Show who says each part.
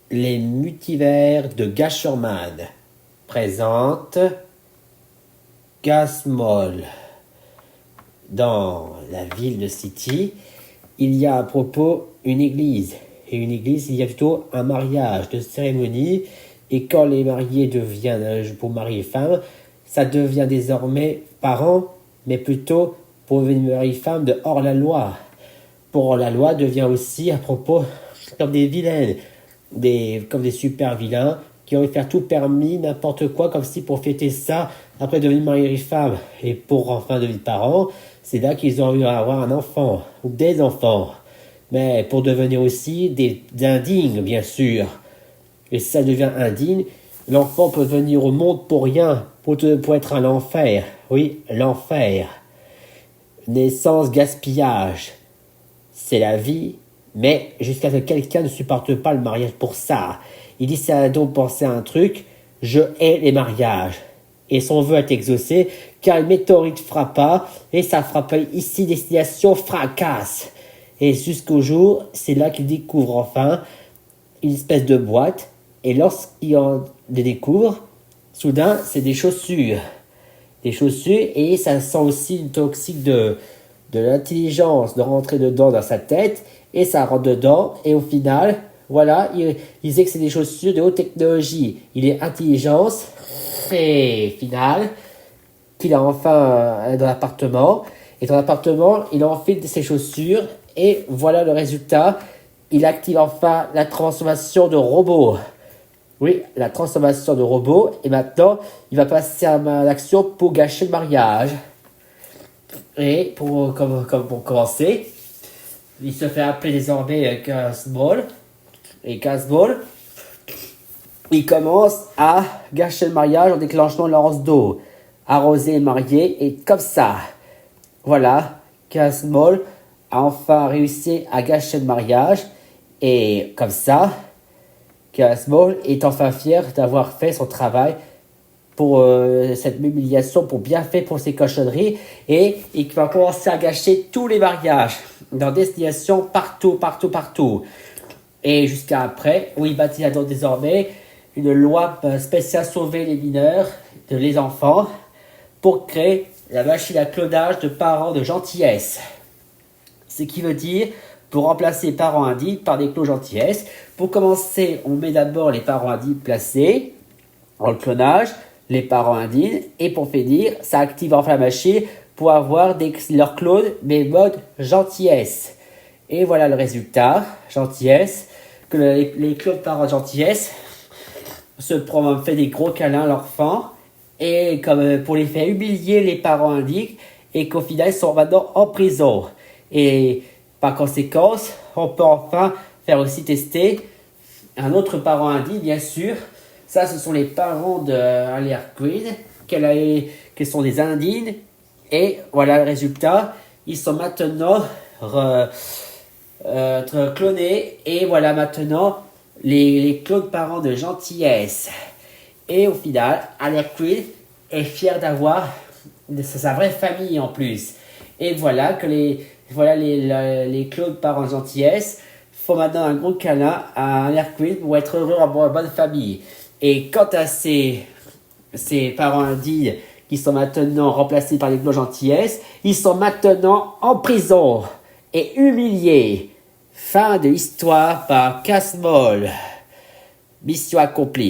Speaker 1: Les multivers de Gasherman présente Casmol. Dans la ville de City, il y a à propos une église. Et une église, il y a plutôt un mariage de cérémonie. Et quand les mariés deviennent, pour mari et femme, ça devient désormais parents, mais plutôt pour une mari et femme de hors la loi. Pour la loi devient aussi à propos comme des vilaines, comme des super vilains qui auraient fait tout permis, n'importe quoi, comme si pour fêter ça, après devenir mari et femme, et pour enfin devenir parents, c'est là qu'ils ont eu à avoir un enfant, ou des enfants. Mais pour devenir aussi des indignes, bien sûr. Et si ça devient indigne, l'enfant peut venir au monde pour rien, pour être un enfer. Oui, l'enfer. Naissance, gaspillage. C'est la vie, mais jusqu'à ce que quelqu'un ne supporte pas le mariage pour ça. Il dit, ça a donc pensé à un truc, je hais les mariages. Et son vœu est exaucé, car une météorite frappa, et ça frappa ici, destination fracasse. Et jusqu'au jour, c'est là qu'il découvre enfin une espèce de boîte, et lorsqu'il en les découvre, soudain, c'est des chaussures. Des chaussures, et ça sent aussi une toxique de l'intelligence de rentrer dedans dans sa tête, et ça rentre dedans, et au final, voilà, il sait que c'est des chaussures de haute technologie. Il est intelligence, et final, qu'il a enfin dans l'appartement, et dans l'appartement, il enfile ses chaussures, et voilà le résultat, il active enfin la transformation de robot. Oui, la transformation de robot, et maintenant, il va passer à l'action pour gâcher le mariage. Et pour commencer, il se fait appeler désormais Casmol. Et Casmol, il commence à gâcher le mariage en déclenchant le lance d'eau, arroser les mariés, et comme ça, voilà, Casmol a enfin réussi à gâcher le mariage, et comme ça, Casmol est enfin fier d'avoir fait son travail pour cette humiliation, pour bien fait pour ses cochonneries, et il va commencer à gâcher tous les mariages, dans destination partout. Et jusqu'à après, où il bâtit donc désormais une loi spéciale sauver les mineurs, les enfants, pour créer la machine à clonage de parents de gentillesse. Ce qui veut dire, pour remplacer les parents indignes par des clones gentillesse, pour commencer, on met d'abord les parents indignes placés dans le clonage, les parents indignes, et pour finir, ça active enfin la machine pour avoir leurs clones, mais mode gentillesse. Et voilà le résultat, gentillesse, que les clones parents gentillesse fait des gros câlins à l'enfant, et comme pour les faire humilier les parents indignes, et qu'au final, ils sont maintenant en prison. Et par conséquent, on peut enfin faire aussi tester un autre parent indigne, bien sûr. Ça, ce sont les parents de Harley Quinn, qui sont des indignes. Et voilà le résultat. Ils sont maintenant clonés. Et voilà maintenant les clones parents de gentillesse. Et au final, Harley Quinn est fière d'avoir sa vraie famille en plus. Et voilà que les clones parents de gentillesse font maintenant un gros câlin à Harley Quinn pour être heureux en bonne famille. Et quant à ces parents indignes qui sont maintenant remplacés par les clones gentillesse, ils sont maintenant en prison et humiliés. Fin de l'histoire par Casmol. Mission accomplie.